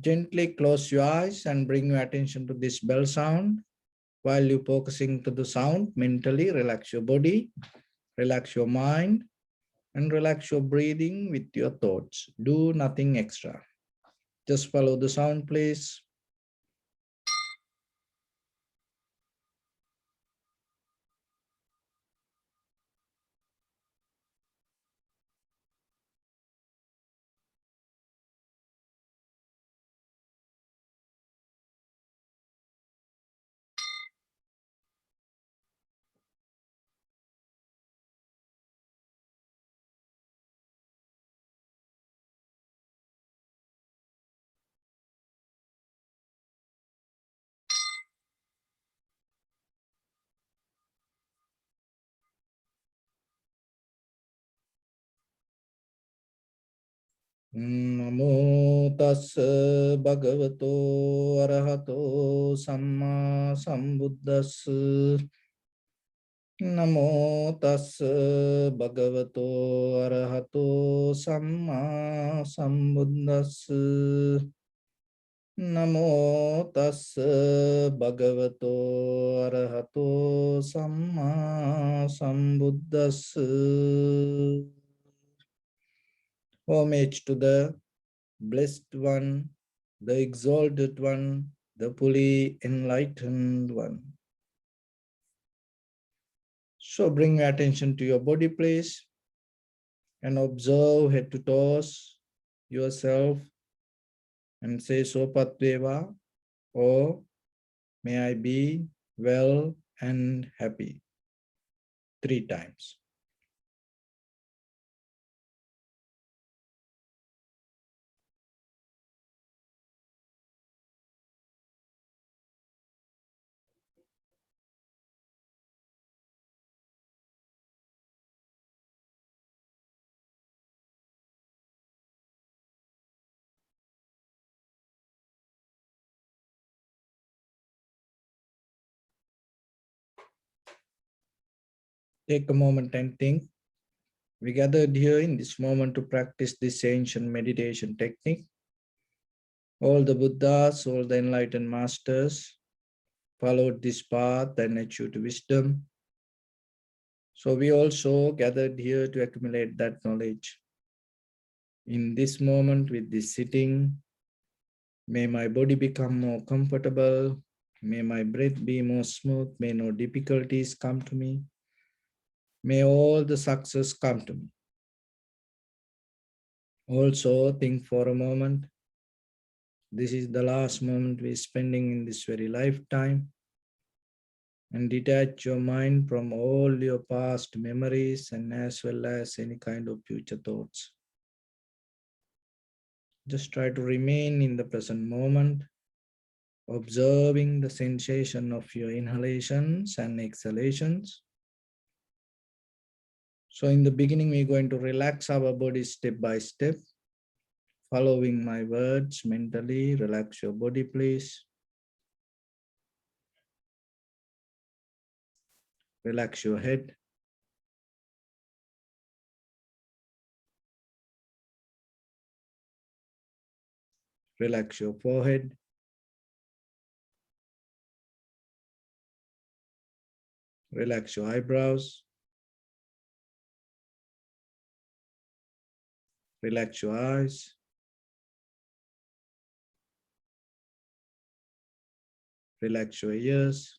Gently close your eyes and bring your attention to this bell sound. While you're focusing to the sound, mentally relax your body, relax your mind, and relax your breathing with your thoughts. Do nothing extra. Just follow the sound, please. Namo tassa bhagavato arahato samma sambuddhassa. Namo tassa bhagavato arahato samma sambuddhassa. Namo tassa bhagavato arahato samma sambuddhassa. Homage to the Blessed One, the Exalted One, the fully enlightened One. So bring your attention to your body, please, and observe head to toes yourself and say Sopatveva, or may I be well and happy 3 times. Take a moment and think. We gathered here in this moment to practice this ancient meditation technique. All the Buddhas, all the enlightened masters followed this path and achieved wisdom. So we also gathered here to accumulate that knowledge. In this moment with this sitting, may my body become more comfortable. May my breath be more smooth. May no difficulties come to me. May all the success come to me. Also think for a moment. This is the last moment we're spending in this very lifetime. And detach your mind from all your past memories and as well as any kind of future thoughts. Just try to remain in the present moment, observing the sensation of your inhalations and exhalations. So in the beginning, we're going to relax our body step by step, following my words mentally. Relax your body, please. Relax your head. Relax your forehead. Relax your eyebrows. Relax your eyes. Relax your ears.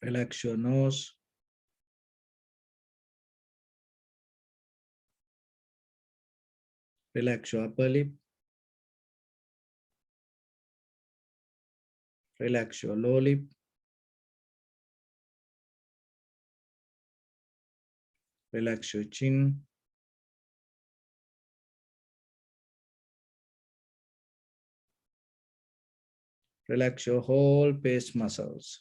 Relax your nose. Relax your upper lip. Relax your lower lip. Relax your chin. Relax your whole face muscles.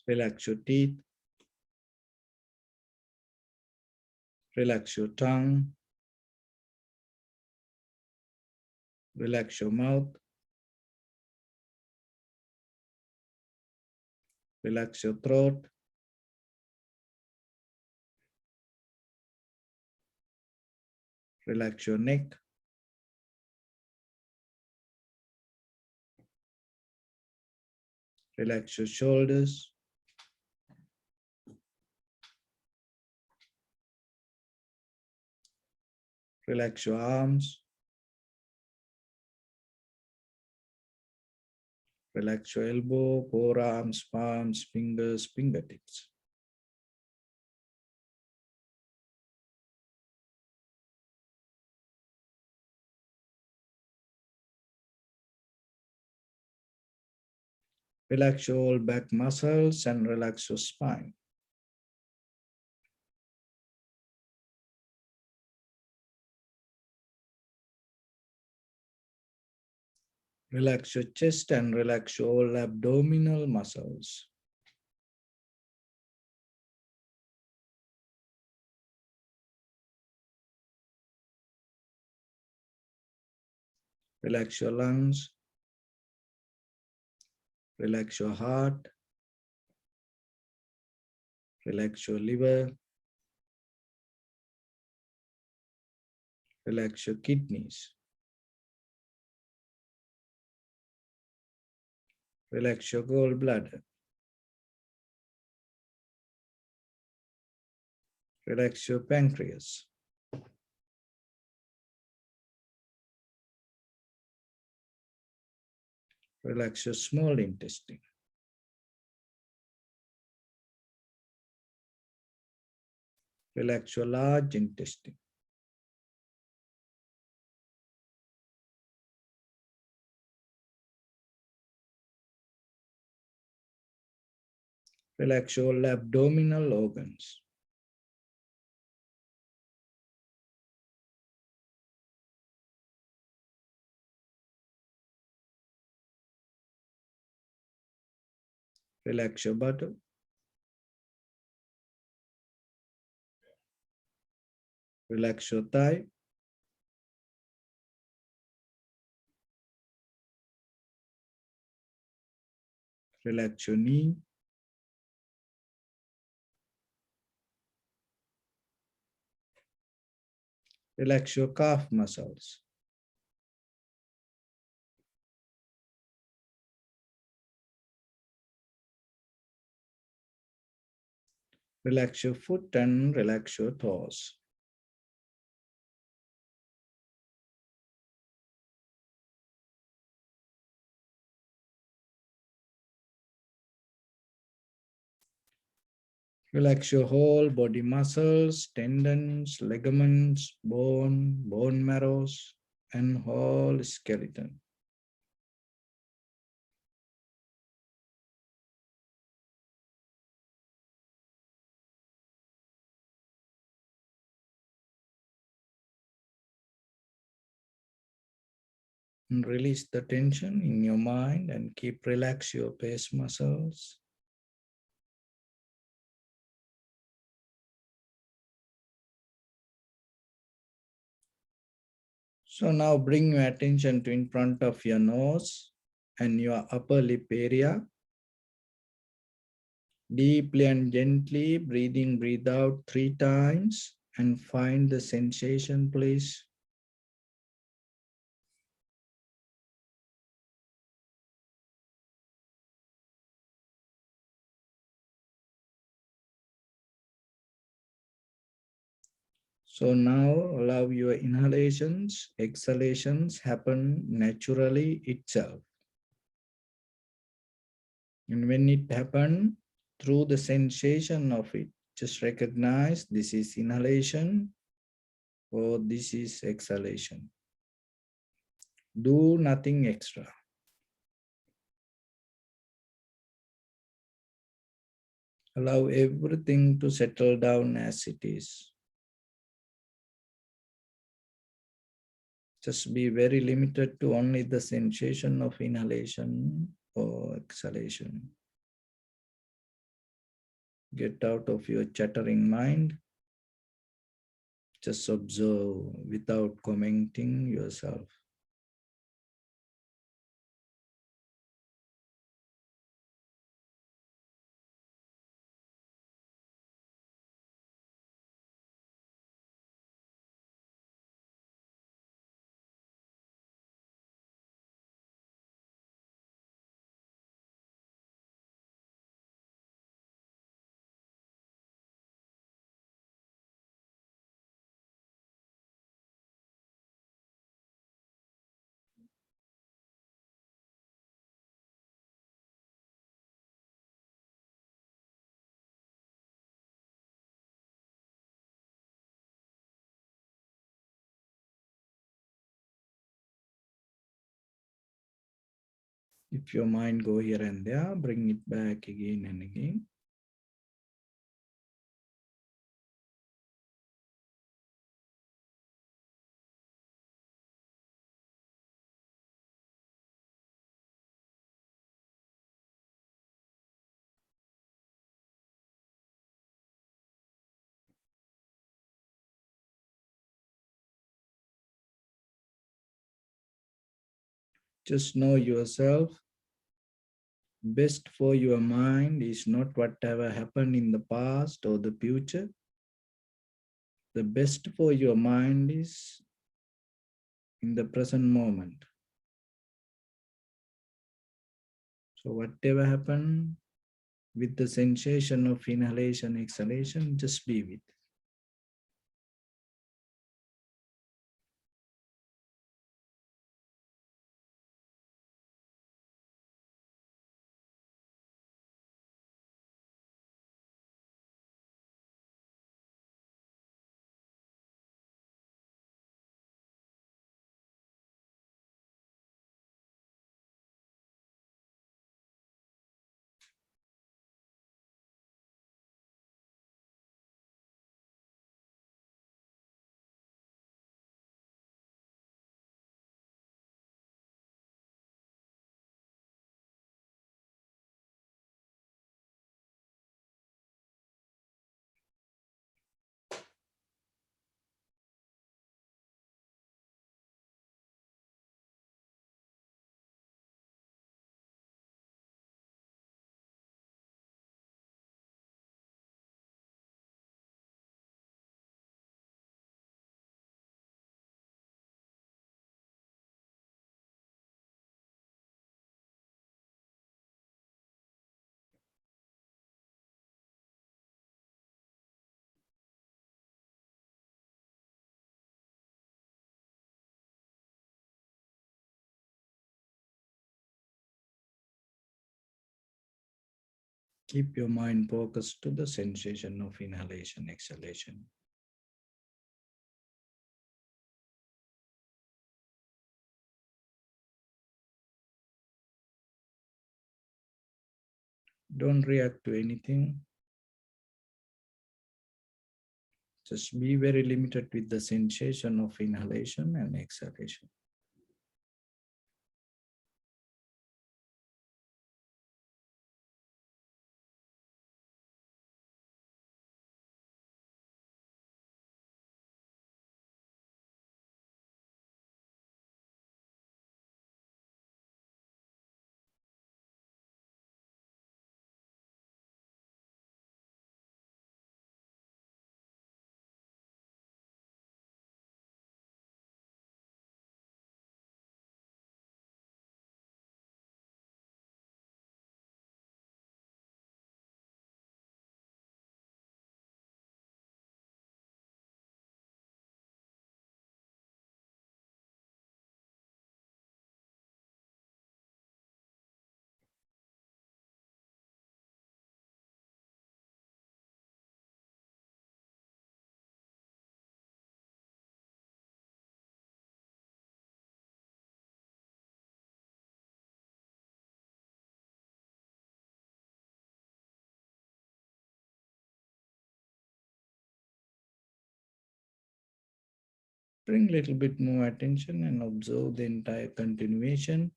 Relax your teeth. Relax your tongue. Relax your mouth. Relax your throat. Relax your neck. Relax your shoulders. Relax your arms. Relax your elbow, forearms, palms, fingers, fingertips. Relax your whole back muscles and relax your spine. Relax your chest and relax your whole abdominal muscles. Relax your lungs. Relax your heart. Relax your liver. Relax your kidneys. Relax your gallbladder. Relax your pancreas. Relax your small intestine. Relax your large intestine. Relax your abdominal organs. Relax your buttock. Relax your thigh. Relax your knee. Relax your calf muscles. Relax your foot and relax your toes. Relax your whole body muscles, tendons, ligaments, bone marrows, and whole skeleton. And release the tension in your mind and keep relax your face muscles. So now bring your attention to in front of your nose and your upper lip area. Deeply and gently breathe out 3 times and find the sensation, please. So now allow your inhalations, exhalations happen naturally itself. And when it happens, through the sensation of it, just recognize this is inhalation or this is exhalation. Do nothing extra. Allow everything to settle down as it is. Just be very limited to only the sensation of inhalation or exhalation. Get out of your chattering mind. Just observe without commenting yourself. If your mind go here and there, bring it back again and again. Just know yourself. Best for your mind is not whatever happened in the past or the future. The best for your mind is in the present moment. So whatever happened with the sensation of inhalation, exhalation, just be with. Keep your mind focused to the sensation of inhalation, exhalation. Don't react to anything. Just be very limited with the sensation of inhalation and exhalation. Bring a little bit more attention and observe the entire continuation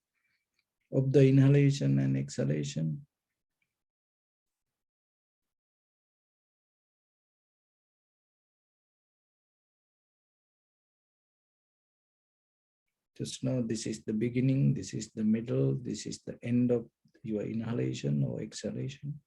of the inhalation and exhalation. Just know this is the beginning, this is the middle, this is the end of your inhalation or exhalation.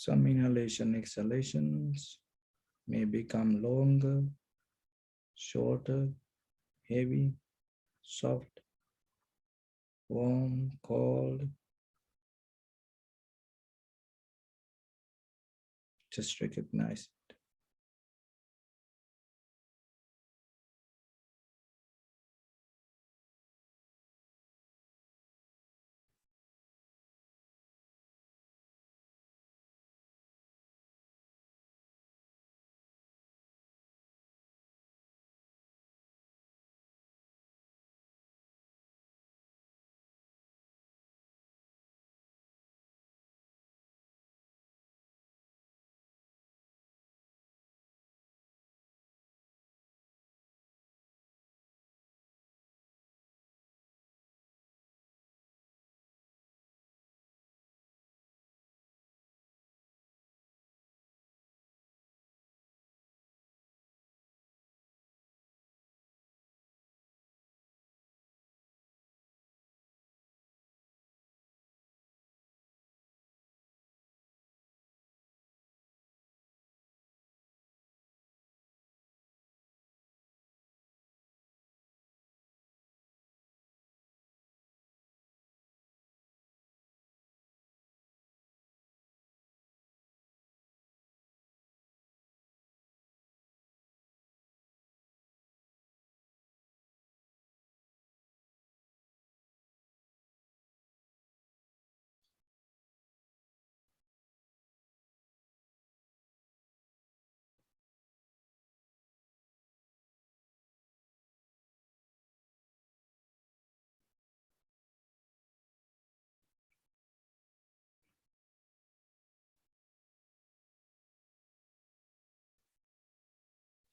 Some inhalation, exhalations may become longer, shorter, heavy, soft, warm, cold. Just recognize it.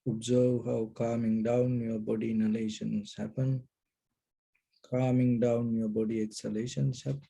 Observe how calming down your body inhalations happen, calming down your body exhalations happen.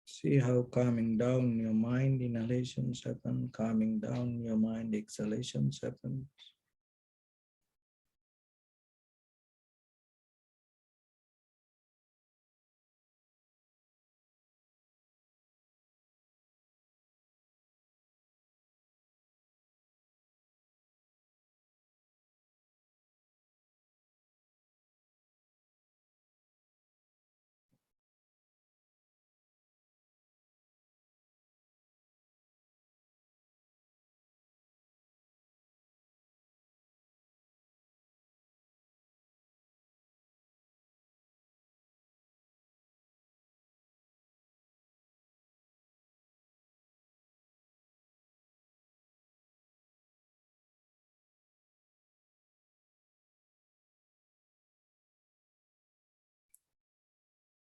See how calming down your mind inhalations happen, calming down your mind exhalations happen.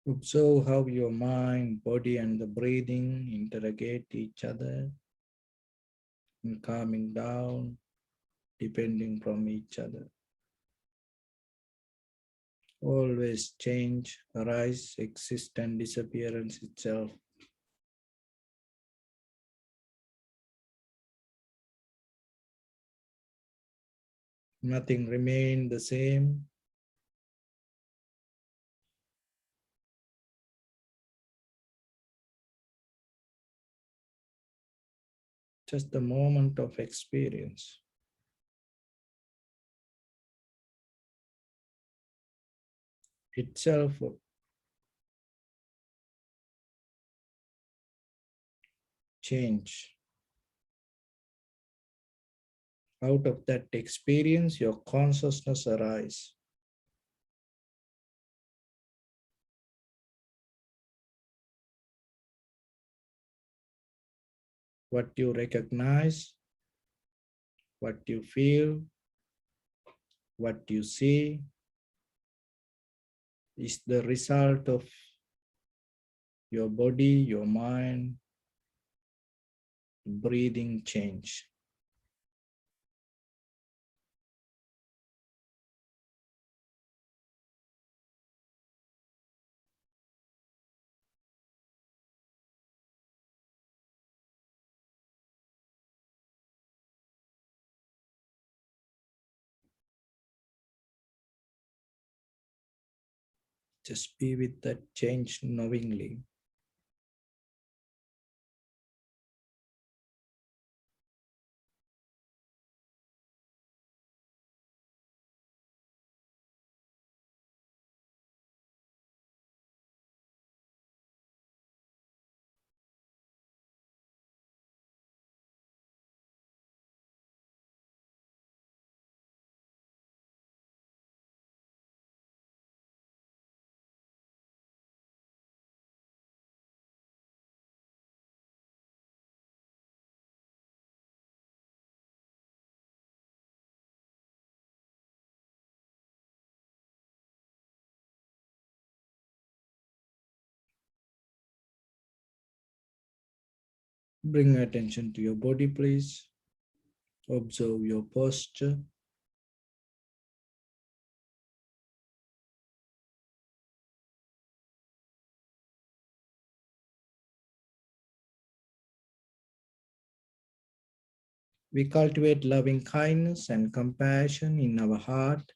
Observe how your mind, body, and the breathing interrogate each other and calming down depending from each other. always change, arise, exist, and disappearance itself. Nothing remained the same. Just the moment of experience. Itself change. Out of that experience, your consciousness arises. What you recognize, what you feel, what you see is the result of your body, your mind, breathing change. Just be with that change knowingly. Bring attention to your body, please. Observe your posture. We cultivate loving kindness and compassion in our heart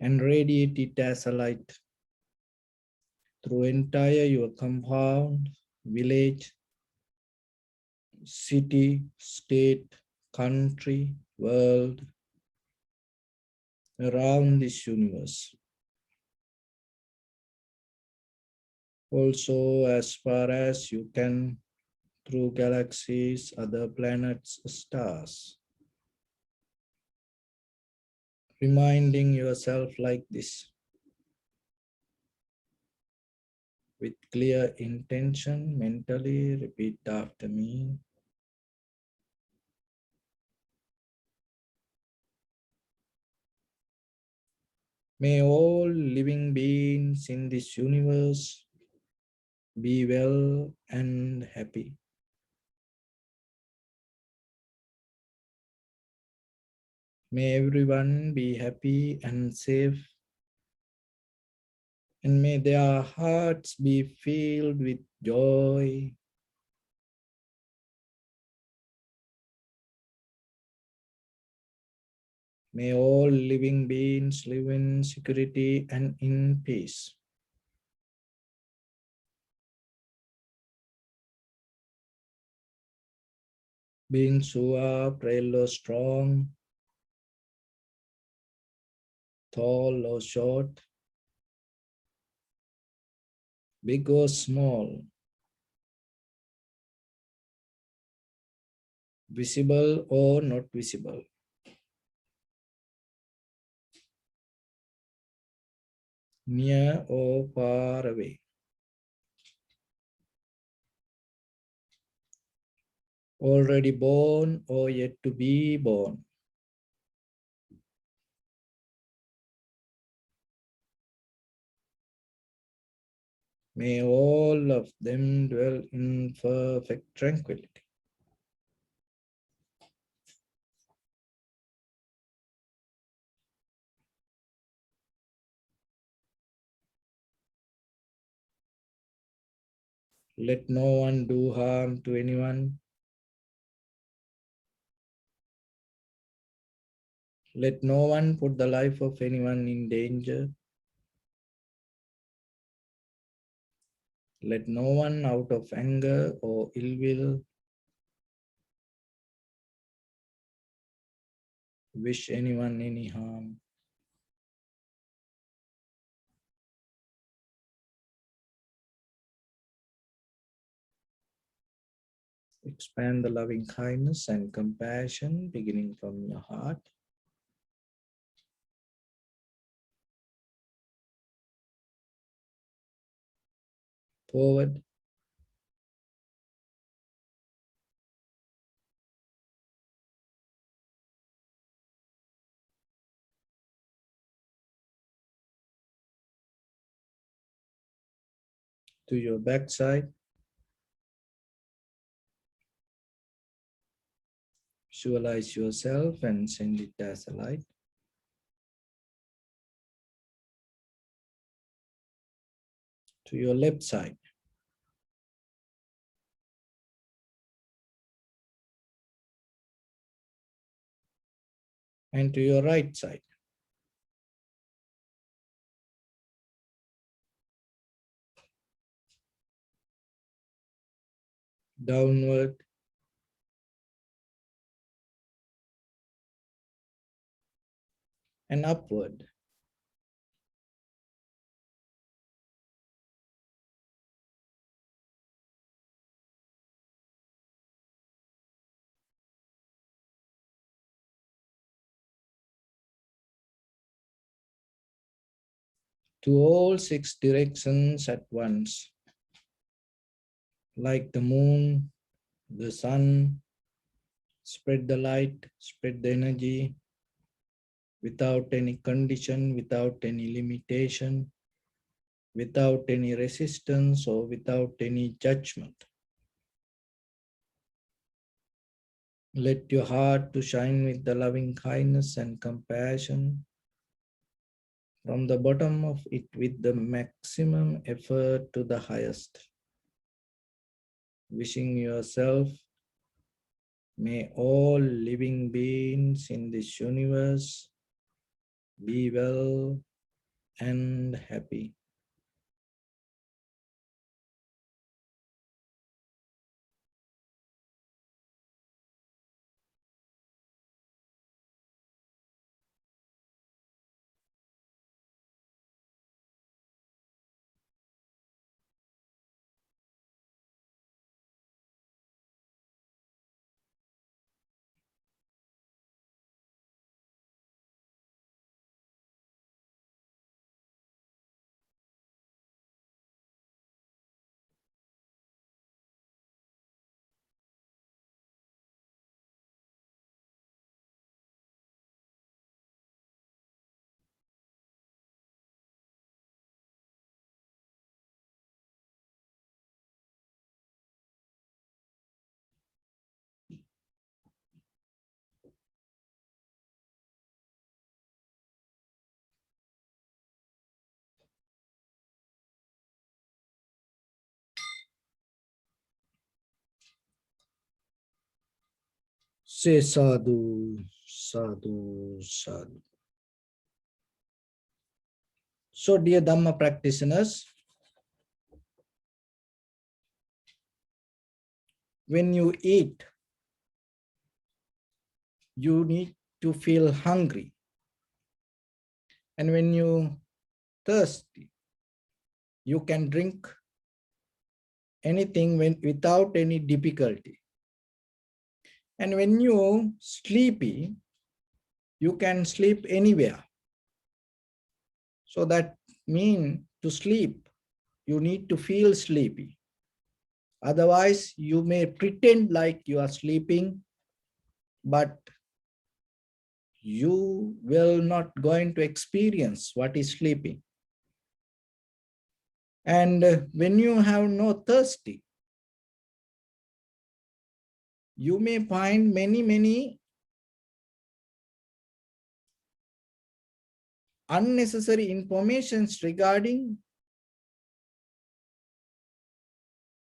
and radiate it as a light through entire your compound, village, city, state, country, world, around this universe. Also, as far as you can, through galaxies, other planets, stars. Reminding yourself like this. With clear intention, mentally repeat after me. May all living beings in this universe be well and happy. May everyone be happy and safe. And may their hearts be filled with joy. May all living beings live in security and in peace. Beings who are frail or strong, tall or short, big or small, visible or not visible, near or far away, already born or yet to be born. May all of them dwell in perfect tranquility. Let no one do harm to anyone. Let no one put the life of anyone in danger. Let no one out of anger or ill will wish anyone any harm. Expand the loving kindness and compassion beginning from your heart. Forward. To your backside. Visualize yourself and send it as a light. To your left side. And to your right side. Downward. And upward. To all 6 directions at once. Like the moon, the sun, spread the light, spread the energy without any condition, without any limitation, without any resistance or without any judgment. Let your heart to shine with the loving kindness and compassion from the bottom of it with the maximum effort to the highest. Wishing yourself, may all living beings in this universe be well and happy. Say sadhu, sadhu, sadhu. So dear Dhamma practitioners, when you eat, you need to feel hungry. And when you thirsty, you can drink anything without any difficulty. And when you sleepy, you can sleep anywhere. So that means to sleep, you need to feel sleepy. Otherwise, you may pretend like you are sleeping, but you will not going to experience what is sleeping. And when you have no thirsty, you may find many unnecessary informations regarding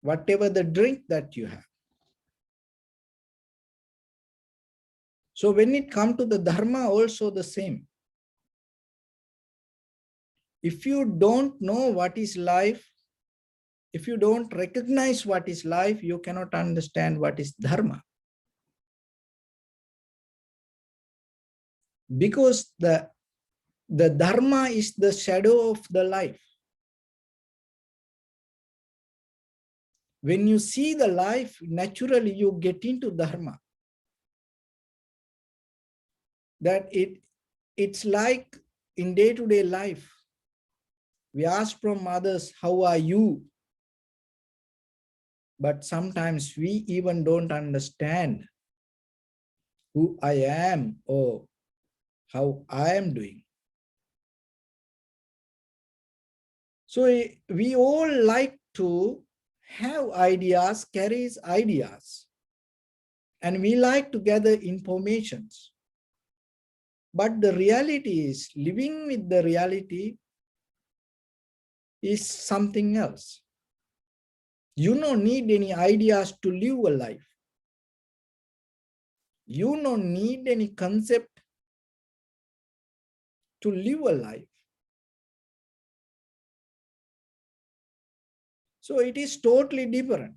whatever the drink that you have. So when it comes to the Dharma, also the same. If you don't know what is life, if you don't recognize what is life, you cannot understand what is Dharma. Because the Dharma is the shadow of the life. When you see the life, naturally you get into Dharma. That it's like in day-to-day life, we ask from others, how are you? But sometimes we even don't understand who I am or how I am doing. So we all like to have ideas, carries ideas, and we like to gather informations. But the reality is, living with the reality is something else. You don't need any ideas to live a life. You don't need any concept to live a life. So it is totally different.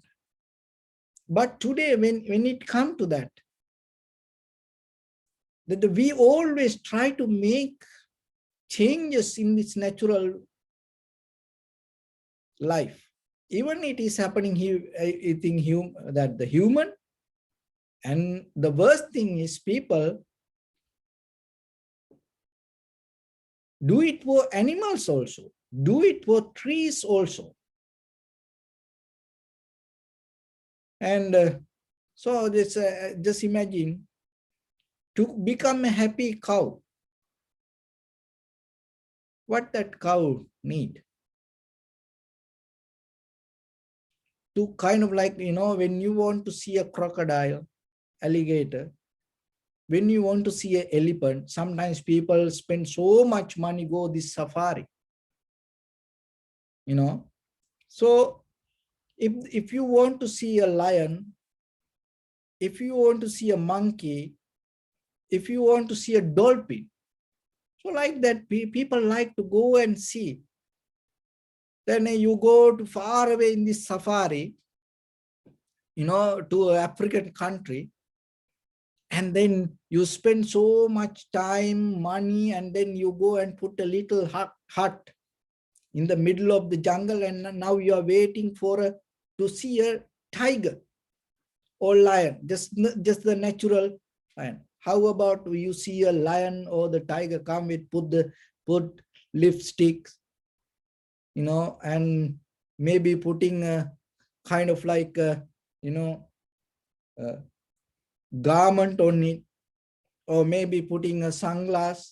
But today, when it comes to that we always try to make changes in this natural life. Even it is happening here, I think that the human, and the worst thing is people do it for animals also, do it for trees also. And so this, just imagine to become a happy cow, what that cow need. To kind of like, when you want to see a crocodile, alligator, when you want to see an elephant, sometimes people spend so much money, go this safari. So if you want to see a lion, if you want to see a monkey, if you want to see a dolphin, so like that, people like to go and see. Then you go to far away in this safari, to an African country, and then you spend so much time, money, and then you go and put a little hut in the middle of the jungle, and now you are waiting to see a tiger or lion, just the natural lion. How about you see a lion or the tiger come with put lipsticks, and maybe putting a kind of like a, garment on it, or maybe putting a sunglass.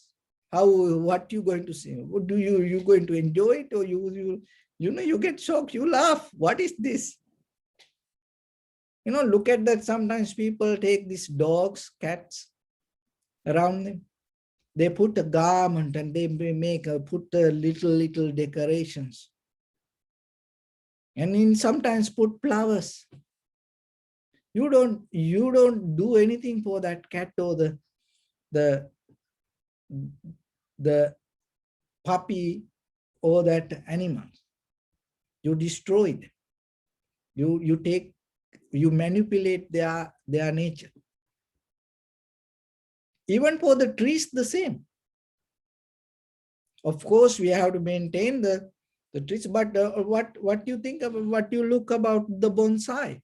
What you going to see? Do you going to enjoy it, or you get shocked, you laugh? What is this? Look at that. Sometimes people take these dogs, cats around them. They put a garment and they put little decorations, and sometimes put flowers. You don't do anything for that cat or the puppy or that animal. You destroy them. You manipulate their nature. Even for the trees, the same. Of course, we have to maintain the trees, but what you think about, what you look about the bonsai?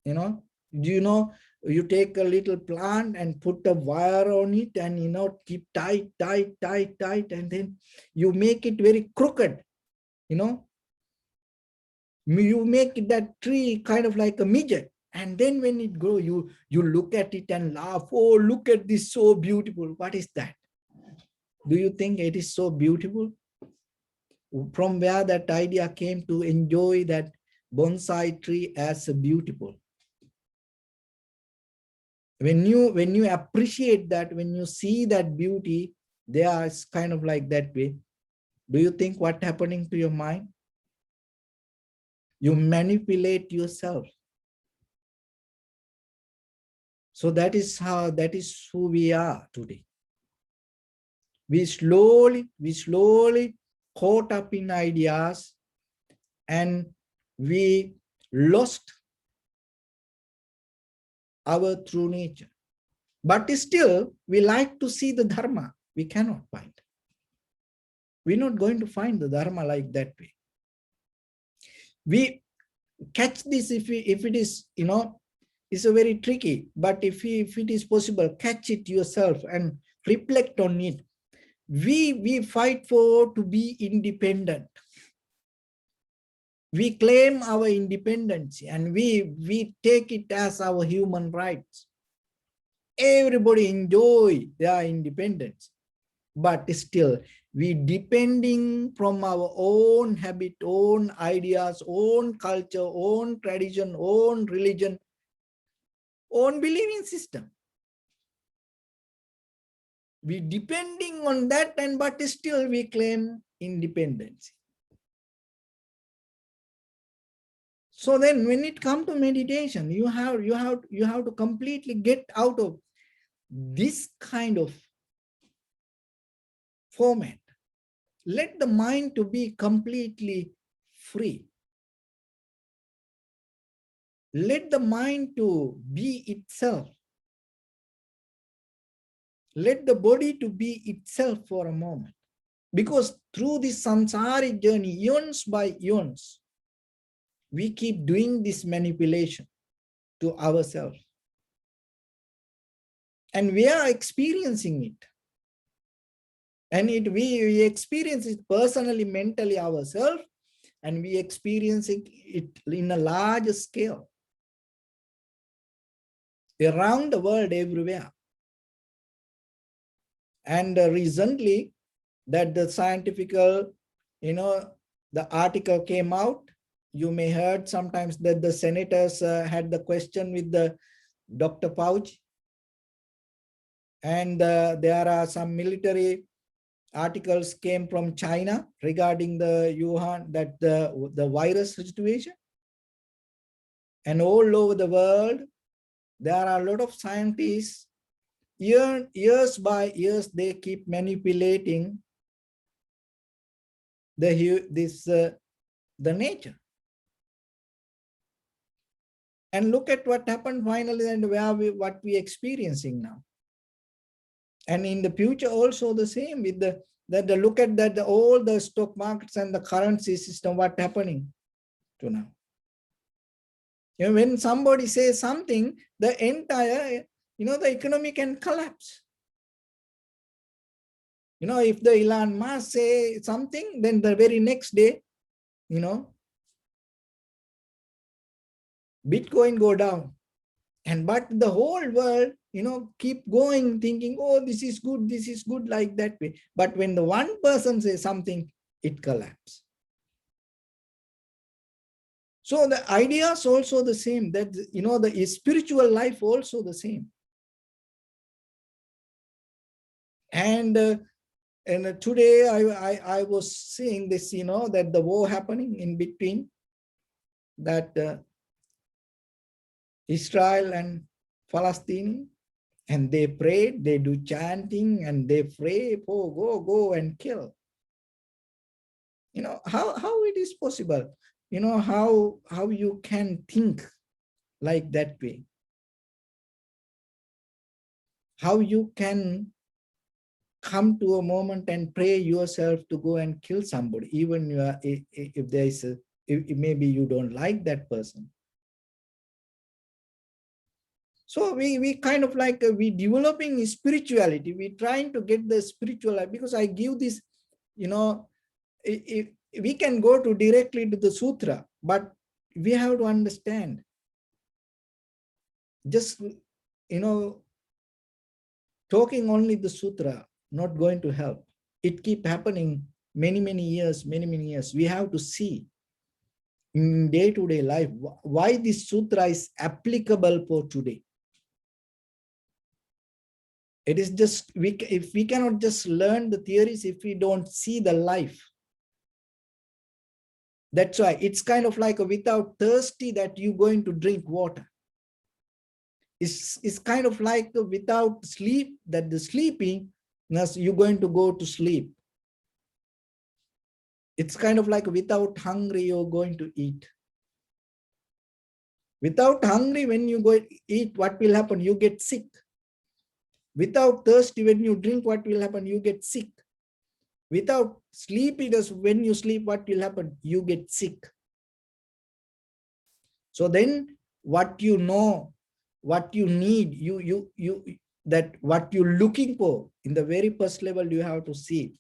Do you take a little plant and put a wire on it, and keep tight, and then you make it very crooked. You make that tree kind of like a midget, and then when it grows, you look at it and laugh. Oh, look at this, so beautiful. What is that? Do you think it is so beautiful? From where that idea came to enjoy that bonsai tree as beautiful? When you appreciate that, when you see that beauty, they are kind of like that way. Do you think what happening to your mind? You manipulate yourself. So that is who we are today. We slowly caught up in ideas, and we lost our true nature. But still, we like to see the Dharma. We cannot find. We're not going to find the Dharma like that way. We catch this if it is, it's a very tricky, but if it is possible, catch it yourself and reflect on it. We fight for to be independent. We claim our independence, and we take it as our human rights. Everybody enjoy their independence, but still we depending from our own habit, own ideas, own culture, own tradition, own religion, own believing system. We depending on that, and but still we claim independence. So then when it comes to meditation, you have to completely get out of this kind of format. Let the mind to be completely free. Let the mind to be itself. Let the body to be itself for a moment. Because through this samsaric journey, eons by eons, we keep doing this manipulation to ourselves. And we are experiencing it. And we experience it personally, mentally ourselves, and we experience it in a large scale. Around the world, everywhere. And recently, that the scientific, the article came out. You may heard sometimes that the senators had the question with the Dr. Fauci. And there are some military articles came from China regarding the Wuhan, that the virus situation. And all over the world, there are a lot of scientists, years by years, they keep manipulating the nature. And look at what happened finally, and what we experiencing now. And in the future also the same with look at that, all the stock markets and the currency system, what happening to now. When somebody says something, the entire, the economy can collapse. If the Elon Musk say something, then the very next day, Bitcoin go down. But the whole world, keep going thinking, oh, this is good like that way. But when the one person says something, it collapses. So the idea is also the same, that, the spiritual life also the same. And today I was seeing this, that the war happening in between, that Israel and Palestine, and they pray, they do chanting, and they pray for go and kill. How it is possible? How you can think like that way? How you can come to a moment and pray yourself to go and kill somebody, even if there is if maybe you don't like that person. So we kind of like, we developing spirituality. We trying to get the spiritual life, because I give this, if we can go to directly to the sutra, but we have to understand, just, talking only the sutra, not going to help. It keep happening many years. We have to see in day-to-day life why this sutra is applicable for today. It is just, if we cannot just learn the theories, if we don't see the life, That's why it's kind of like a without thirsty that you're going to drink water. It's kind of like without sleep, that the sleeping, you're going to go to sleep. It's kind of like without hungry, you're going to eat. Without hungry, when you go eat, what will happen? You get sick. Without thirsty, when you drink, what will happen? You get sick. Without sleepiness, when you sleep, what will happen? You get sick. So then what you know, what you need, that what you're looking for in the very first level, you have to see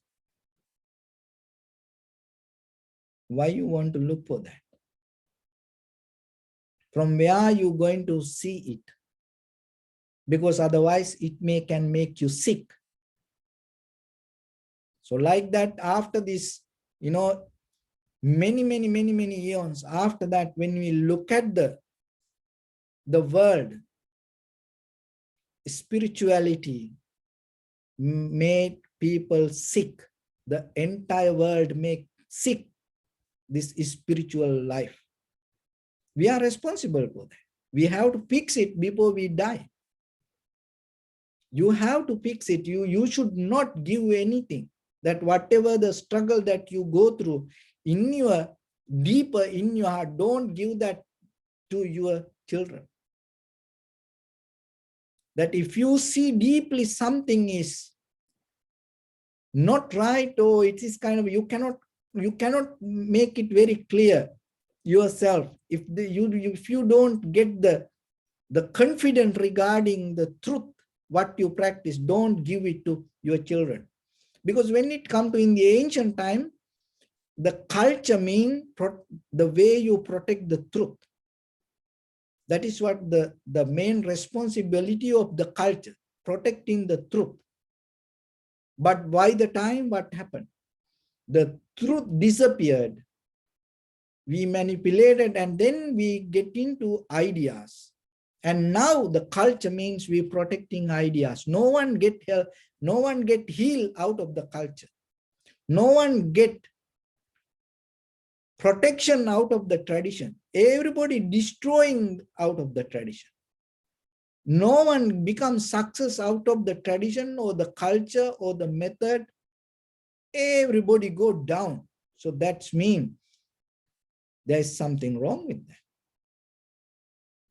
why you want to look for that. From where you're going to see it. Because otherwise it can make you sick. So like that, after this, many eons after that, when we look at the world, spirituality made people sick. The entire world make sick this spiritual life. We are responsible for that. We have to fix it before we die. You have to fix it. You should not give anything. That whatever the struggle that you go through in your deeper in your heart, don't give that to your children. That if you see deeply something is not right, or it is kind of, you cannot make it very clear yourself. If you don't get the confidence regarding the truth, what you practice, don't give it to your children. Because when it comes to in the ancient time, the culture means the way you protect the truth. That is what the main responsibility of the culture, protecting the truth. But by the time what happened? The truth disappeared. We manipulated, and then we get into ideas. And now the culture means we're protecting ideas. No one get help, no one get healed out of the culture. No one get protection out of the tradition. Everybody destroying out of the tradition. No one becomes success out of the tradition or the culture or the method. Everybody go down. So that's mean there's something wrong with that.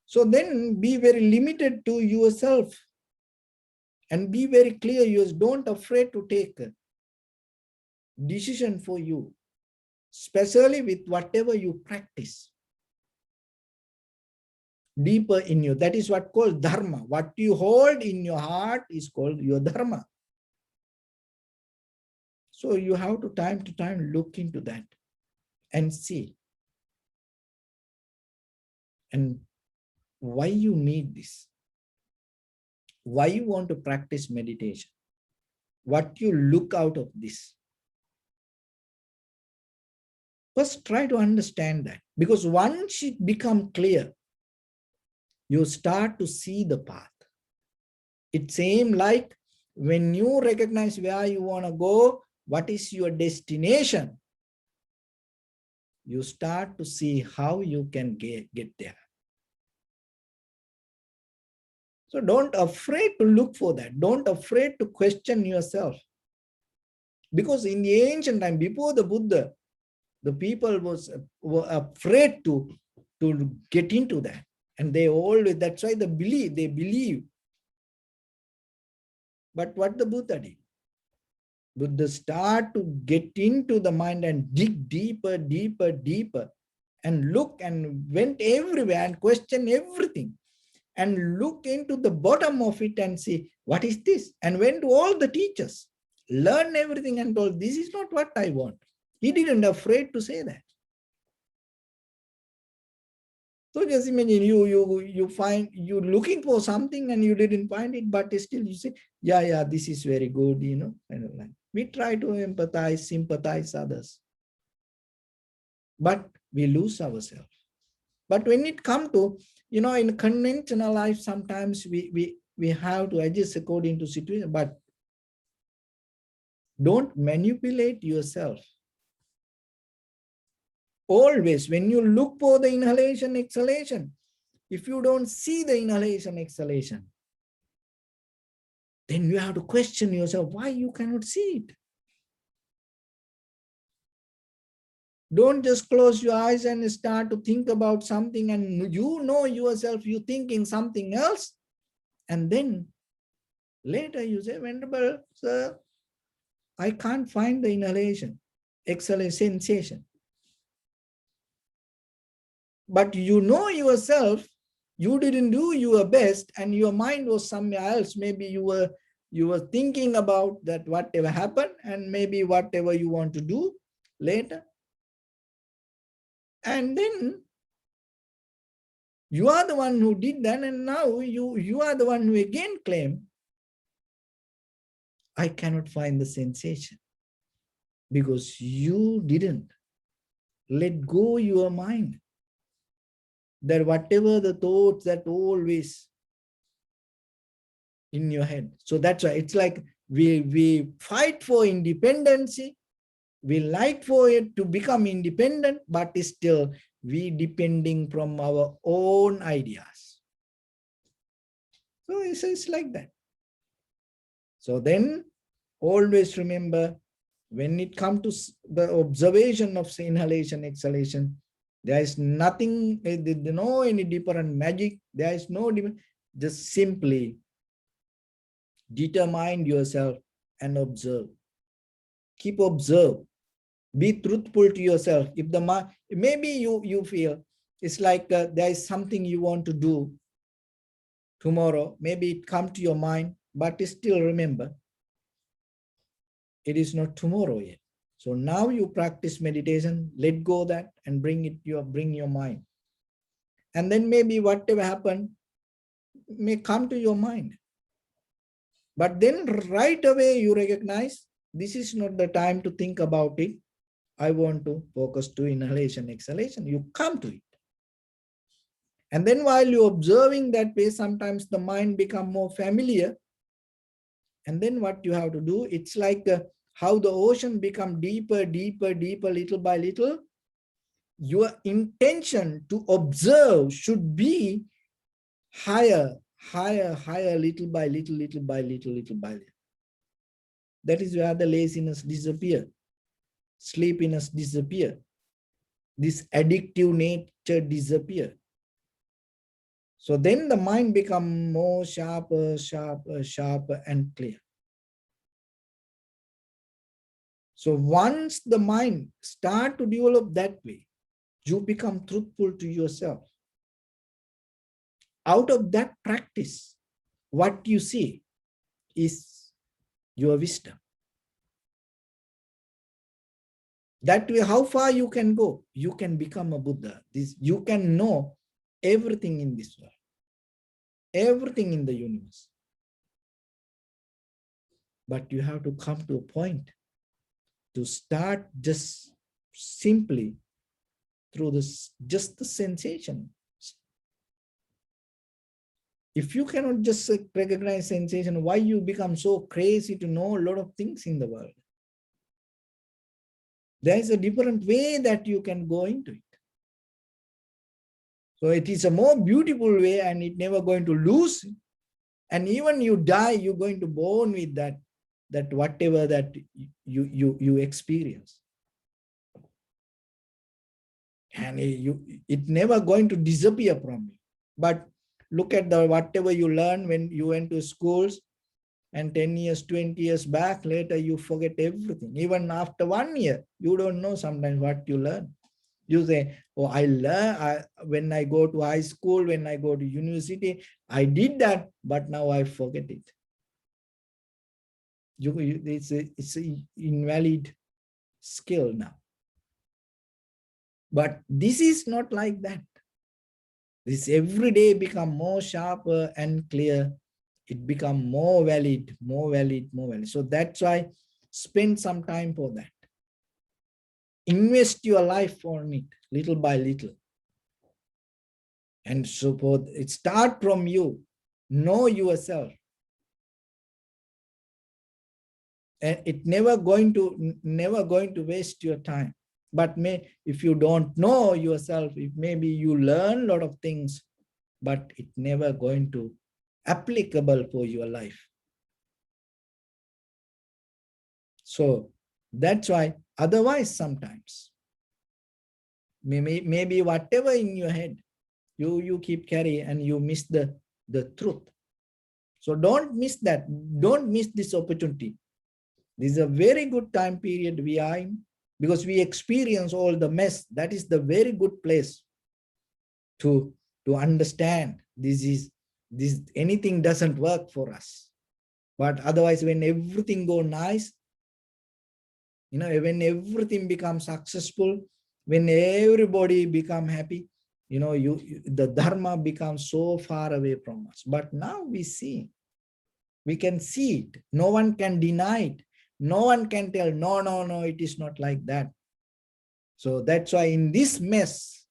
So then be very limited to yourself and be very clear. You don't afraid to take a decision for you, especially with whatever you practice deeper in you. That is what called Dharma. What you hold in your heart is called your Dharma. So you have to time look into that and see. And why you need this? Why you want to practice meditation? What you look out of this? First, try to understand that. Because once it becomes clear, you start to see the path. It's same like when you recognize where you want to go, what is your destination, you start to see how you can get there. So don't afraid to look for that. Don't afraid to question yourself. Because in the ancient time, before the Buddha, the people were afraid to get into that. And they always, that's why they believe. But what the Buddha did? Buddha start to get into the mind and dig deeper, and look and went everywhere and question everything and look into the bottom of it and see what is this, and went to all the teachers, learn everything and told, this is not what I want. He didn't afraid to say that. So just imagine you find, you looking for something and you didn't find it, but still you say, yeah, this is very good, kind of like. We try to empathize, sympathize others, but we lose ourselves. But when it comes to, in conventional life, sometimes we have to adjust according to situation, but don't manipulate yourself. always, when you look for the inhalation, exhalation, if you don't see the inhalation, exhalation, then you have to question yourself why you cannot see it. Don't just close your eyes and start to think about something, and you know yourself, you're thinking something else. And then later you say, Venerable Sir, I can't find the inhalation, exhalation sensation. But you know yourself, you didn't do your best and your mind was somewhere else. Maybe you were thinking about that whatever happened and maybe whatever you want to do later. And then you are the one who did that, and now you are the one who again claim, I cannot find the sensation, because you didn't let go your mind. That whatever the thoughts that always in your head. So that's why it's like we fight for independence. We like for it to become independent, but still we depending from our own ideas. So it's like that. So then always remember, when it comes to the observation of inhalation, exhalation, there is nothing, no any different magic. There is no different, just simply determine yourself and observe. Keep observe. Be truthful to yourself. If the maybe you feel it's like there is something you want to do tomorrow, maybe it come to your mind, but still remember, it is not tomorrow yet. So now you practice meditation, let go that and bring your mind. And then maybe whatever happened may come to your mind. But then right away you recognize this is not the time to think about it. I want to focus to inhalation, exhalation. You come to it. And then while you're observing that way, sometimes the mind become more familiar. And then what you have to do, it's like how the ocean become deeper, deeper, deeper, little by little. Your intention to observe should be higher, higher, higher, little by little, little by little, little by little. That is where the laziness disappear, sleepiness disappear, this addictive nature disappear. So then the mind become more sharper, sharper, sharper and clear. So once the mind start to develop that way, you become truthful to yourself. Out of that practice, what you see is your wisdom. That way, how far you can go, you can become a Buddha. You can know everything in this world, everything in the universe. But you have to come to a point to start just simply through this, just the sensation. If you cannot just recognize sensation, why you become so crazy to know a lot of things in the world? There is a different way that you can go into it. So it is a more beautiful way and it never going to lose. And even you die, you're going to born with that whatever that you experience. And it never going to disappear from you. But look at the whatever you learn when you went to schools, and 10 years, 20 years back, later you forget everything. Even after 1 year, you don't know sometimes what you learn. You say, oh, I learned when I go to high school, when I go to university, I did that, but now I forget it. It's an invalid skill now. But this is not like that. This every day become more sharper and clear. It become more valid, more valid, more valid. So that's why spend some time for that. Invest your life on it, little by little. And so it start from you. Know yourself. And it never going to waste your time. But if you don't know yourself, if maybe you learn a lot of things, but it never going to applicable for your life. So that's why otherwise sometimes maybe whatever in your head you keep carry and you miss the truth. So don't miss that. Don't miss this opportunity. This is a very good time period we are in, because we experience all the mess. That is the very good place to understand this anything doesn't work for us. But otherwise, when everything go nice, when everything becomes successful, when everybody become happy, the dharma becomes so far away from us. But now we can see it. No one can deny it. No one can tell, no, it is not like that. So that's why in this mess,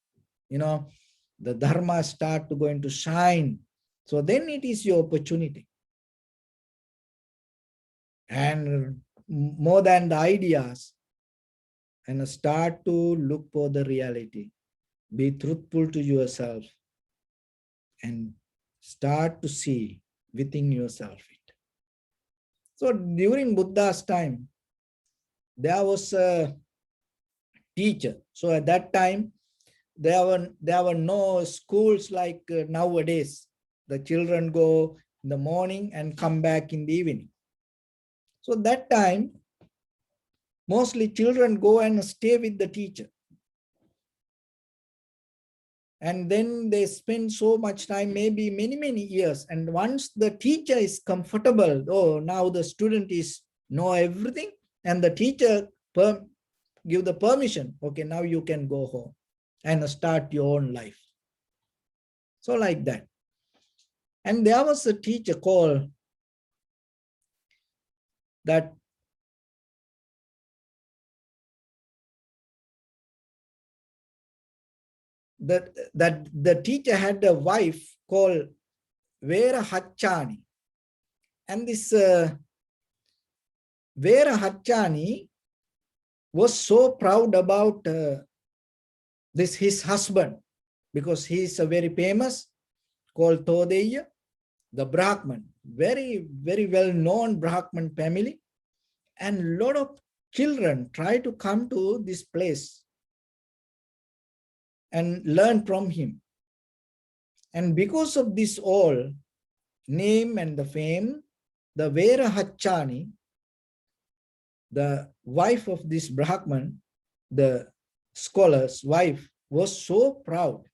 the dharma start to going to shine. So then it is your opportunity. And more than the ideas, and start to look for the reality. Be truthful to yourself and start to see within yourself it. So during Buddha's time, there was a teacher. So at that time, there were no schools like nowadays. The children go in the morning and come back in the evening. So that time, mostly children go and stay with the teacher. And then they spend so much time, maybe many years. And once the teacher is comfortable, oh, now the student is know everything, and the teacher give the permission, okay, now you can go home and start your own life. So like that. And there was a teacher called that the teacher had a wife called Vera Hachani. And this Vera Hachani was so proud about his husband, because he is a very famous, called Todeya, the Brahman, very well-known Brahman family. And a lot of children try to come to this place and learn from him. And because of this all name and the fame, the Vera Hachani, the wife of this Brahman, the scholar's wife, was so proud.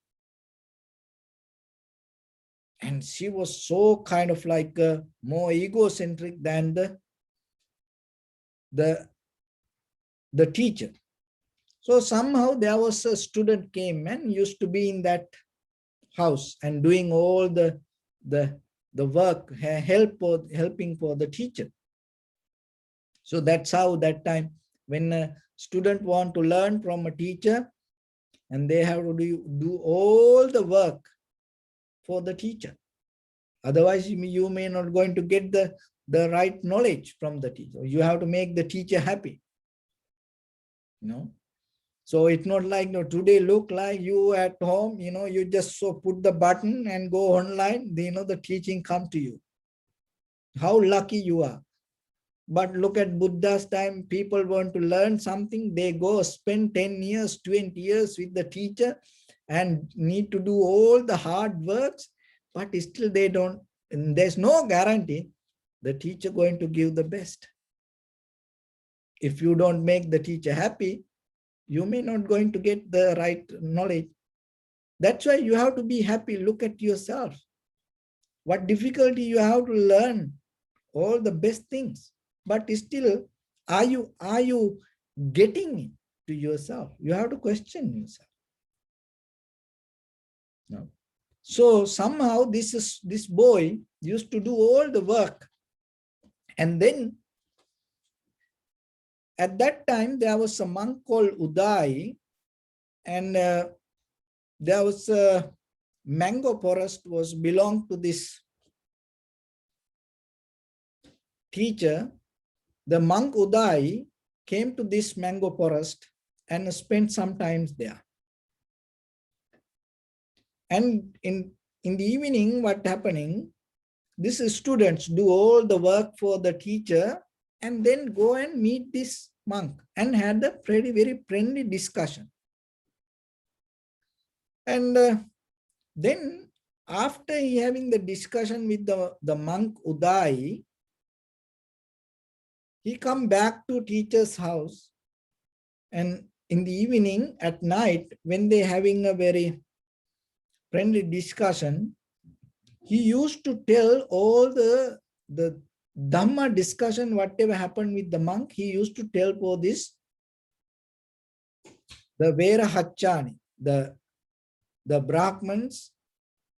And she was so kind of like more egocentric than the teacher. So somehow there was a student came and used to be in that house and doing all the work, helping for the teacher. So that's how that time, when a student want to learn from a teacher, and they have to do all the work for the teacher. Otherwise, you may not going to get the right knowledge from the teacher. You have to make the teacher happy. So it's not like, today look like you at home, you just so put the button and go online, the teaching come to you. How lucky you are. But look at Buddha's time, people want to learn something, they go spend 10 years, 20 years with the teacher and need to do all the hard works, but still they don't, there's no guarantee the teacher going to give the best. If you don't make the teacher happy, you may not going to get the right knowledge. That's why you have to be happy. Look at yourself. What difficulty you have to learn all the best things, but still, are you getting it to yourself? You have to question yourself. No. So somehow this boy used to do all the work, and then at that time there was a monk called Uday, and there was a mango forest was belonged to this teacher. The monk Uday came to this mango forest and spent some time there. And in the evening, what happening, these students do all the work for the teacher and then go and meet this monk and had a very friendly discussion. And then after having the discussion with the monk Uday, he come back to teacher's house, and in the evening at night when they having a very friendly discussion, he used to tell all the Dhamma discussion, whatever happened with the monk, he used to tell for this, the Vera Hachani, the Brahman's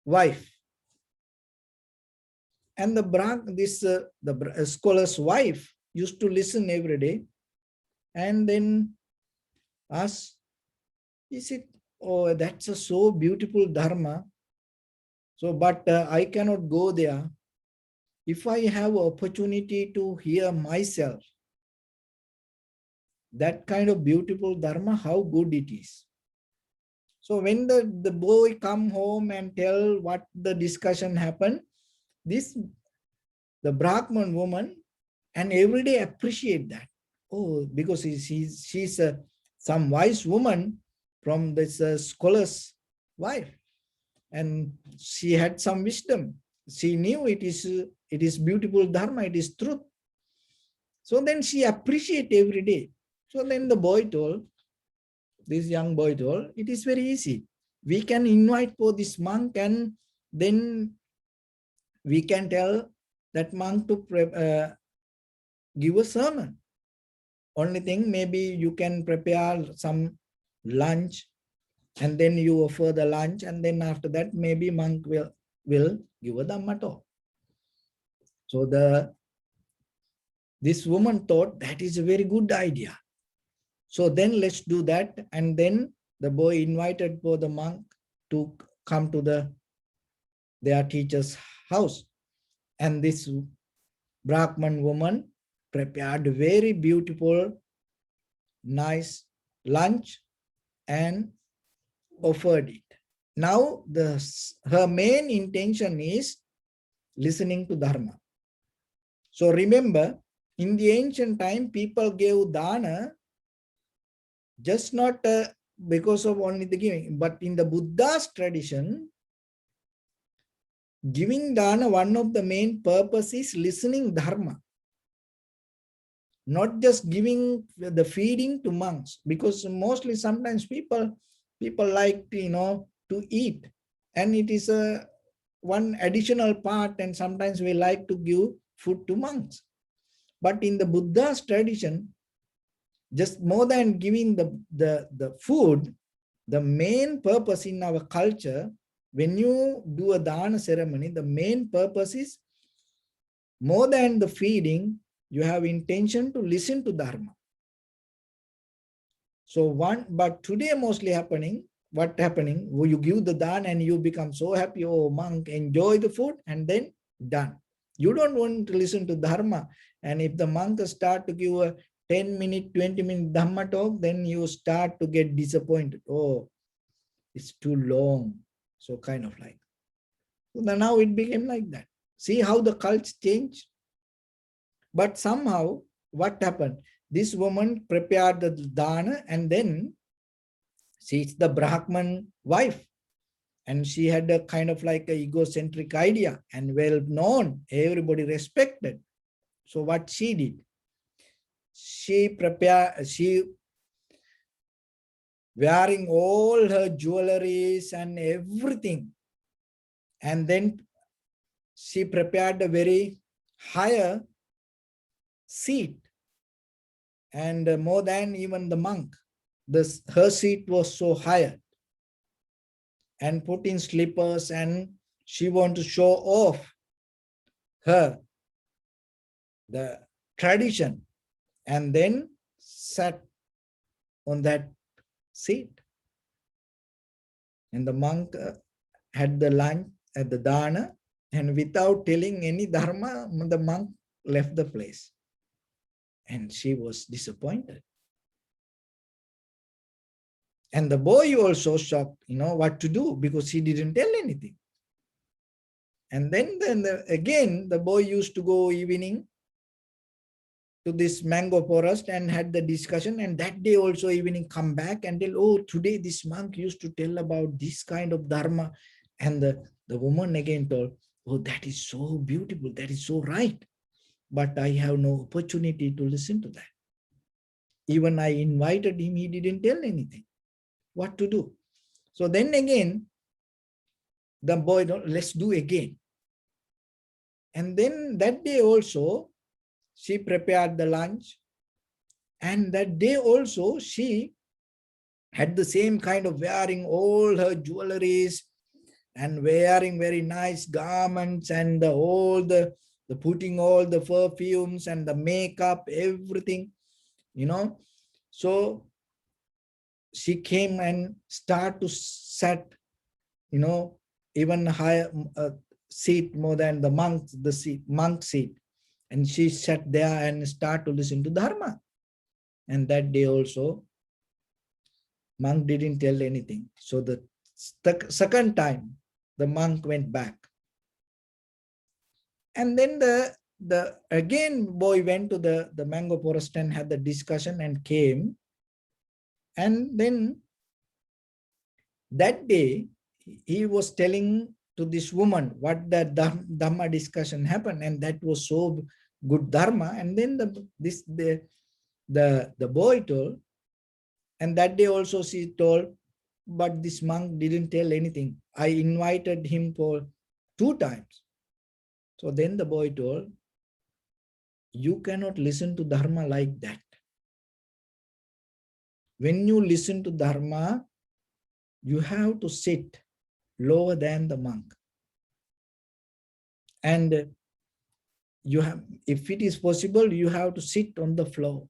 wife. And the scholar's wife used to listen every day and then ask, is it, oh, that's a so beautiful Dharma. So, but I cannot go there. If I have opportunity to hear myself, that kind of beautiful Dharma, how good it is. So when the boy come home and tell what the discussion happened, the Brahman woman, and every day appreciate that. Oh, because she's some wise woman from this scholar's wife, and she had some wisdom. She knew it is beautiful Dharma, it is truth. So then she appreciate every day. So then the boy told, this young boy told, it is very easy. We can invite for this monk and then we can tell that monk to give a sermon. Only thing, maybe you can prepare some lunch and then you offer the lunch, and then after that maybe monk will give a Dhamma talk. So this woman thought that is a very good idea. So then let's do that. And then the boy invited for the monk to come to their teacher's house. And this Brahman woman prepared very beautiful, nice lunch and offered it. Now her main intention is listening to Dharma. So remember, in the ancient time, people gave dana just not because of only the giving, but in the Buddha's tradition, giving dana, one of the main purpose is listening Dharma. Not just giving the feeding to monks, because mostly sometimes people like to eat, and it is a one additional part, and sometimes we like to give food to monks. But in the Buddha's tradition, just more than giving the food, the main purpose in our culture, when you do a dana ceremony, the main purpose is more than the feeding, you have intention to listen to Dharma. So but today mostly what happening, you give the dana and you become so happy, oh monk, enjoy the food, and then done. You don't want to listen to Dharma. And if the monk start to give a 10-minute, 20-minute Dhamma talk, then you start to get disappointed. Oh, it's too long. So kind of like. So now it became like that. See how the culture changed? But somehow, what happened? This woman prepared the dana, and then she's the Brahman wife. And she had a kind of like a egocentric idea and well known, everybody respected. So what she did, she wearing all her jewelries and everything. And then she prepared a very higher seat, and more than even the monk. Her seat was so higher, and put in slippers, and she wanted to show off the tradition, and then sat on that seat. And the monk had the lunch at the dana, and without telling any Dharma, the monk left the place. And she was disappointed. And the boy also shocked, what to do, because he didn't tell anything. And then again, the boy used to go evening to this mango forest and had the discussion. And that day also evening come back and tell, oh, today this monk used to tell about this kind of dharma. And the woman again told, oh, that is so beautiful. That is so right. But I have no opportunity to listen to that. Even I invited him, he didn't tell anything. What to do? So then again, the boy, let's do again. And then that day also, she prepared the lunch. And that day also, she had the same kind of wearing all her jewelries and wearing very nice garments and the putting all the perfumes and the makeup, everything, So she came and start to set, even higher seat more than the monk seat. And she sat there and start to listen to Dharma. And that day also, monk didn't tell anything. So the second time, the monk went back. And then the again boy went to the mango forest and had the discussion and came. And then that day, he was telling to this woman what the Dhamma discussion happened, and that was so good Dharma. And then the boy told, and that day also she told, but this monk didn't tell anything. I invited him for 2 times. So then the boy told, you cannot listen to Dharma like that. When you listen to Dharma, you have to sit lower than the monk. And you have, if it is possible, you have to sit on the floor.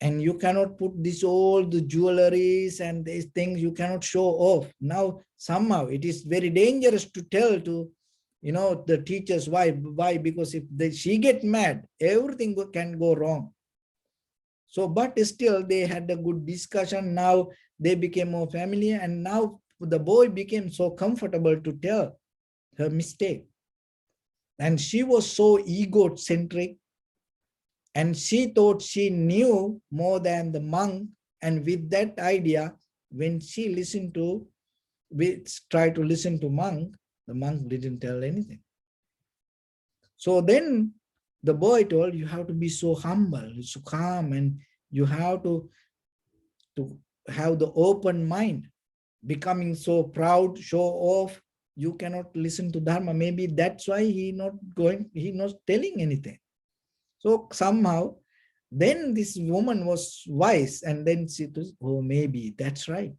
And you cannot put this all the jewelries and these things, you cannot show off. Now, somehow it is very dangerous to tell to, the teachers why, because if she get mad, everything can go wrong. So, but still they had a good discussion. Now they became more familiar, and now the boy became so comfortable to tell her mistake. And she was so egocentric, and she thought she knew more than the monk. And with that idea, when she tried to listen to monk, the monk didn't tell anything. So then the boy told, you have to be so humble, so calm, and you have to have the open mind. Becoming so proud, show off, you cannot listen to Dharma. Maybe that's why he's not telling anything. So somehow, then this woman was wise, and then she thought, oh, maybe that's right.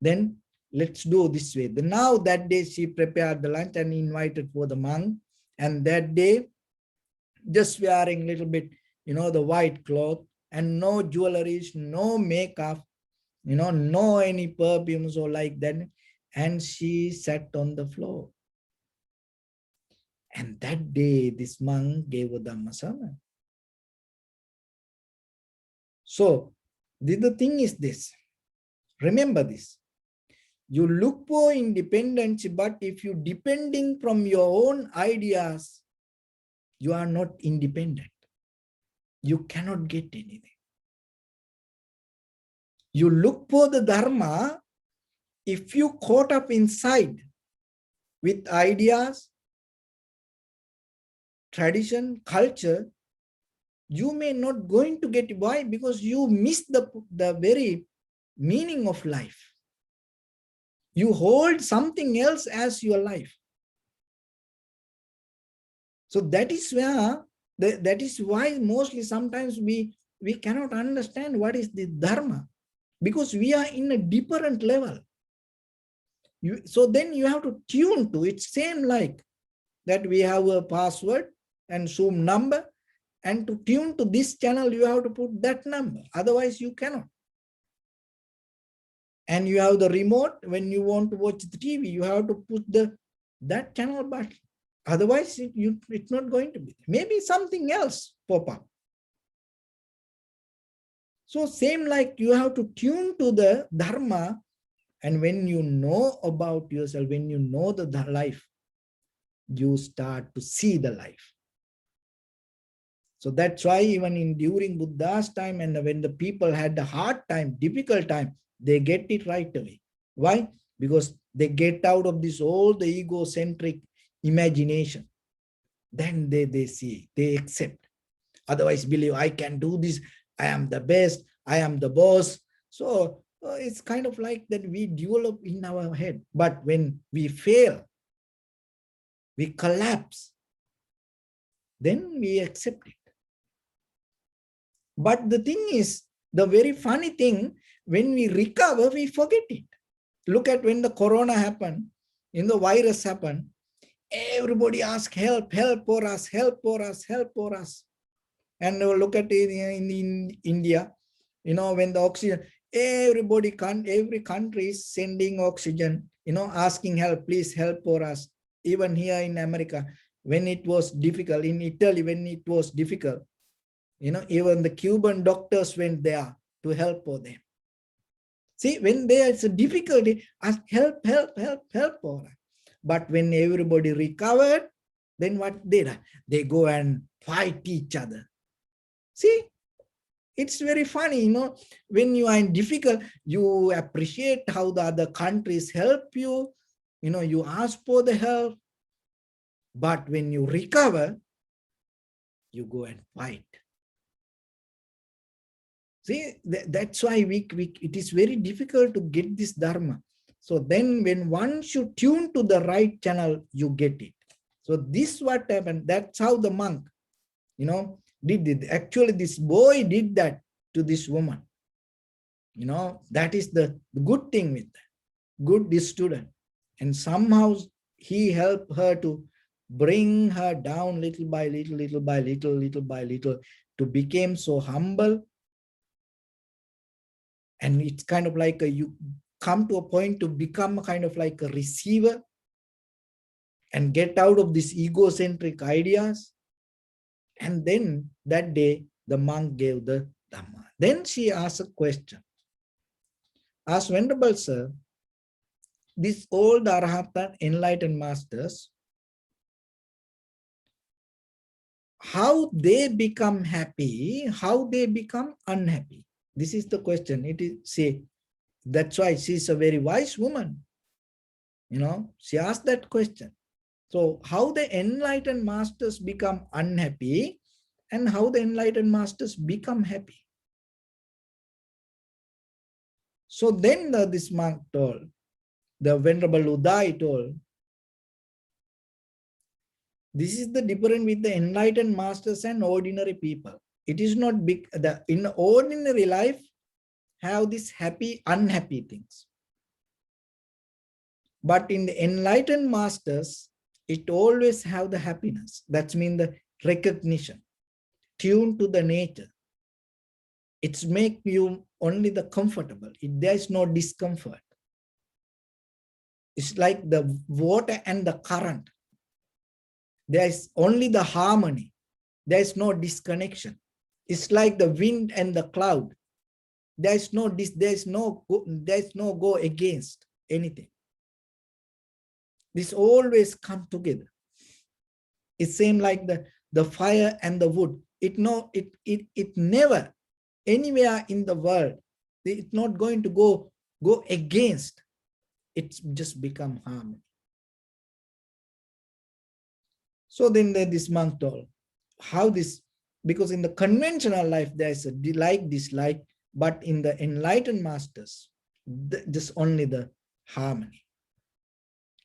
Then let's do this way. Now that day she prepared the lunch and invited for the monk. And that day, just wearing a little bit, the white cloth, and no jewelries, no makeup, no any perfumes or like that. And she sat on the floor. And that day, this monk gave a Dhamma sermon. So, the thing is this. Remember this. You look for independence, but if you're depending from your own ideas, you are not independent. You cannot get anything. You look for the Dharma, if you caught up inside with ideas, tradition, culture, you may not going to get. Why? Because you miss the very meaning of life. You hold something else as your life. So that is where, that is why mostly sometimes we cannot understand what is the Dharma, because we are in a different level. So then you have to tune to it. Same like that we have a password and Zoom number, and to tune to this channel, you have to put that number. Otherwise, you cannot. And you have the remote. When you want to watch the TV, you have to put that channel button. Otherwise, it's not going to be. Maybe something else pop up. So same like you have to tune to the Dharma, and when you know about yourself, when you know the life, you start to see the life. So that's why even in during Buddha's time, and when the people had the hard time, difficult time, they get it right away. Why? Because they get out of this all the egocentric imagination. Then they see, they accept. Otherwise, believe I can do this, I am the best, I am the boss. So it's kind of like that we develop in our head. But when we fail, we collapse, then we accept it. But the thing is, the very funny thing, when we recover, we forget it. Look at when the corona happened, in the virus happened, everybody asked help, help for us, help for us, help for us. And look at it in India, when the oxygen, every country is sending oxygen, asking help, please help for us. Even here in America, when it was difficult, in Italy, when it was difficult, even the Cuban doctors went there to help for them. See, when there is a difficulty, ask help, help, help, help for us. But when everybody recovered, then what they do? They go and fight each other. See, it's very funny, when you are in difficult, you appreciate how the other countries help you, you ask for the help. But when you recover, you go and fight. See, that's why it is very difficult to get this Dharma. So then when one should tune to the right channel, you get it. So this what happened. That's how the monk, did it. Actually, this boy did that to this woman. That is the good thing with that. Good this student. And somehow he helped her to bring her down little by little, little by little, little by little, to become so humble. And it's kind of like you come to a point to become kind of like a receiver and get out of these egocentric ideas. And then that day, the monk gave the Dhamma. Then she asked a question. Asked, Venerable Sir, these old Arahatan enlightened masters, how they become happy, how they become unhappy? This is the question. It is, say, that's why she's a very wise woman. She asked that question. So how the enlightened masters become unhappy and how the enlightened masters become happy. So then this monk told, the Venerable Uday told, this is the difference with the enlightened masters and ordinary people. It is not big. In ordinary life, have these happy, unhappy things. But in the enlightened masters, it always have the happiness. That means the recognition, tuned to the nature. It's make you only the comfortable. There is no discomfort. It's like the water and the current. There is only the harmony. There is no disconnection. It's like the wind and the cloud. There is no go against anything. This always come together. It's same like the fire and the wood. It never anywhere in the world. It's not going to go against. It's just become harmony. So then this monk told how this, because in the conventional life there is a dislike, but in the enlightened masters, just only the harmony.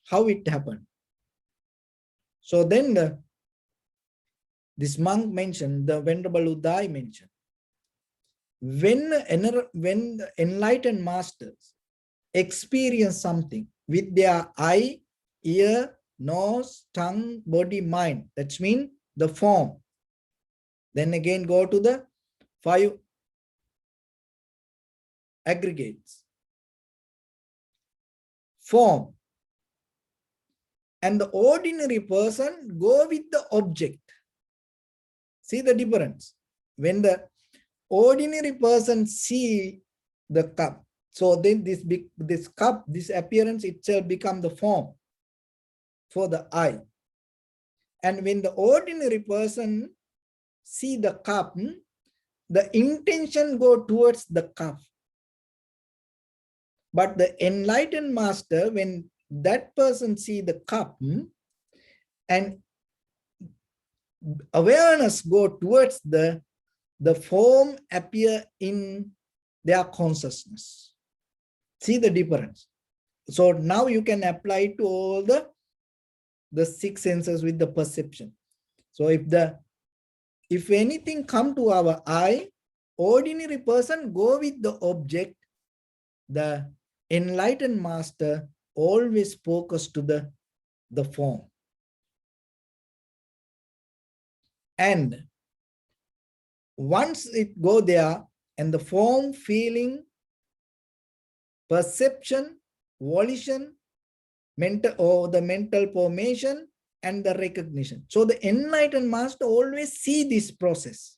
How it happened. So then this monk mentioned, the Venerable Uday mentioned, when the enlightened masters experience something with their eye, ear, nose, tongue, body, mind, that means the form. Then again go to the 5 aggregates. Form. And the ordinary person go with the object. See the difference. When the ordinary person see the cup, so then this cup, this appearance itself become the form for the eye. And when the ordinary person see the cup, the intention go towards the cup. But the enlightened master, when that person see the cup, and awareness go towards the form appear in their consciousness. See the difference. So now you can apply to all the six senses with the perception. So if anything come to our eye, ordinary person go with the object. The enlightened master always focus to the form. And once it go there, and the form, feeling, perception, volition, mental or the mental formation, and the recognition. So the enlightened master always see this process,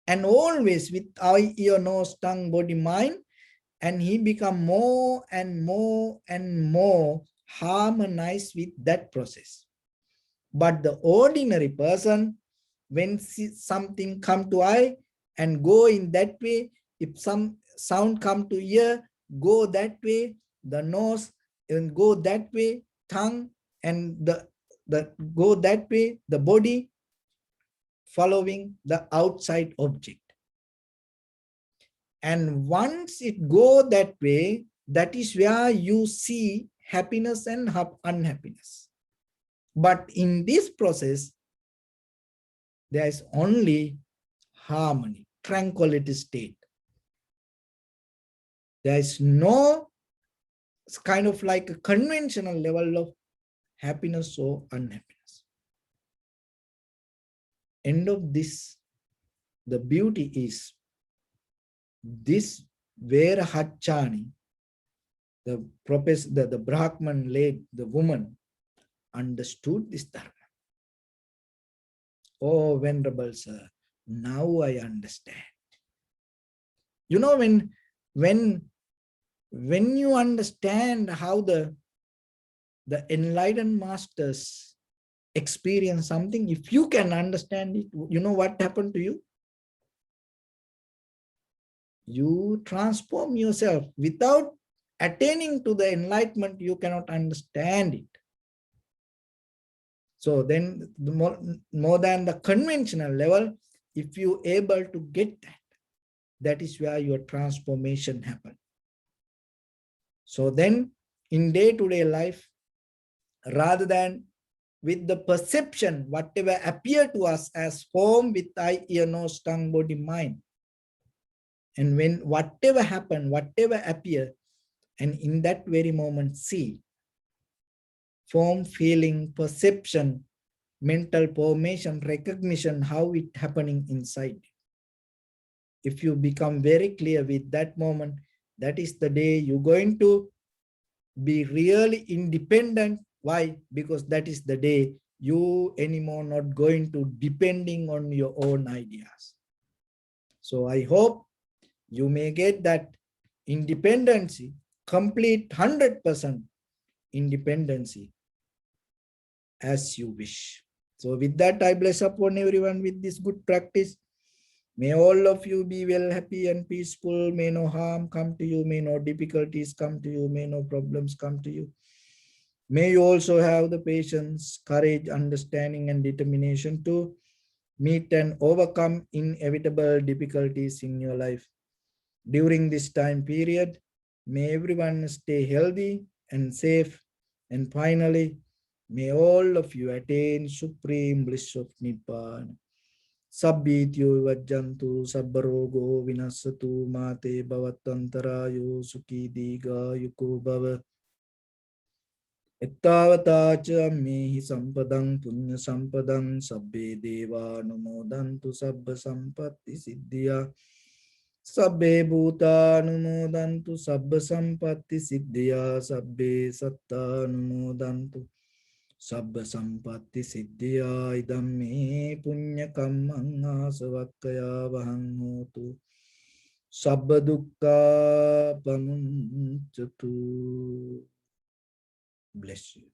and always with eye, ear, nose, tongue, body, mind, and he become more and more and more harmonized with that process. But the ordinary person, when something come to eye and go in that way, if some sound come to ear, go that way, the nose and go that way, tongue and the go that way, the body following the outside object. And once it go that way, that is where you see happiness and unhappiness. But in this process, there is only harmony, tranquility state. There is no kind of like a conventional level of happiness or unhappiness. End of this, the beauty is this Vera Hachani, the professor, the Brahman lady, the woman, understood this Dharma. Oh, Venerable Sir, now I understand. You know, when you understand how the enlightened masters experience something, if you can understand it, you know what happened to you? You transform yourself. Without attaining to the enlightenment, you cannot understand it. So then the more than the conventional level, if you able to get that, that is where your transformation happens. So then in day-to-day life, rather than with the perception, whatever appear to us as form with eye, ear, nose, tongue, body, mind, and when whatever happen, whatever appear, and in that very moment see form, feeling, perception, mental formation, recognition, how it happening inside. If you become very clear with that moment, that is the day you're going to be really independent. Why? Because that is the day you anymore not going to depending on your own ideas. So I hope you may get that independency, complete 100% independency as you wish. So with that, I bless upon everyone with this good practice. May all of you be well, happy and peaceful. May no harm come to you. May no difficulties come to you. May no problems come to you. May you also have the patience, courage, understanding, and determination to meet and overcome inevitable difficulties in your life. During this time period, may everyone stay healthy and safe. And finally, may all of you attain supreme bliss of Nibbana. Sabbityo vajjantu sabbarogo vinasatu mate bhavatantarayo sukhi diga yuko bhava. Ettavata cha mehi sampadang punya sampadang sabbe deva numodantu sabba sampatti siddhya. Sabbe bhuta numodantu sabba sampatti siddhya. Sabbe satta numodantu Sabba sampatti siddhya idam me punya kammang asavakkaya vahang hotu. Sabba dukkha pamuncatu. Bless you.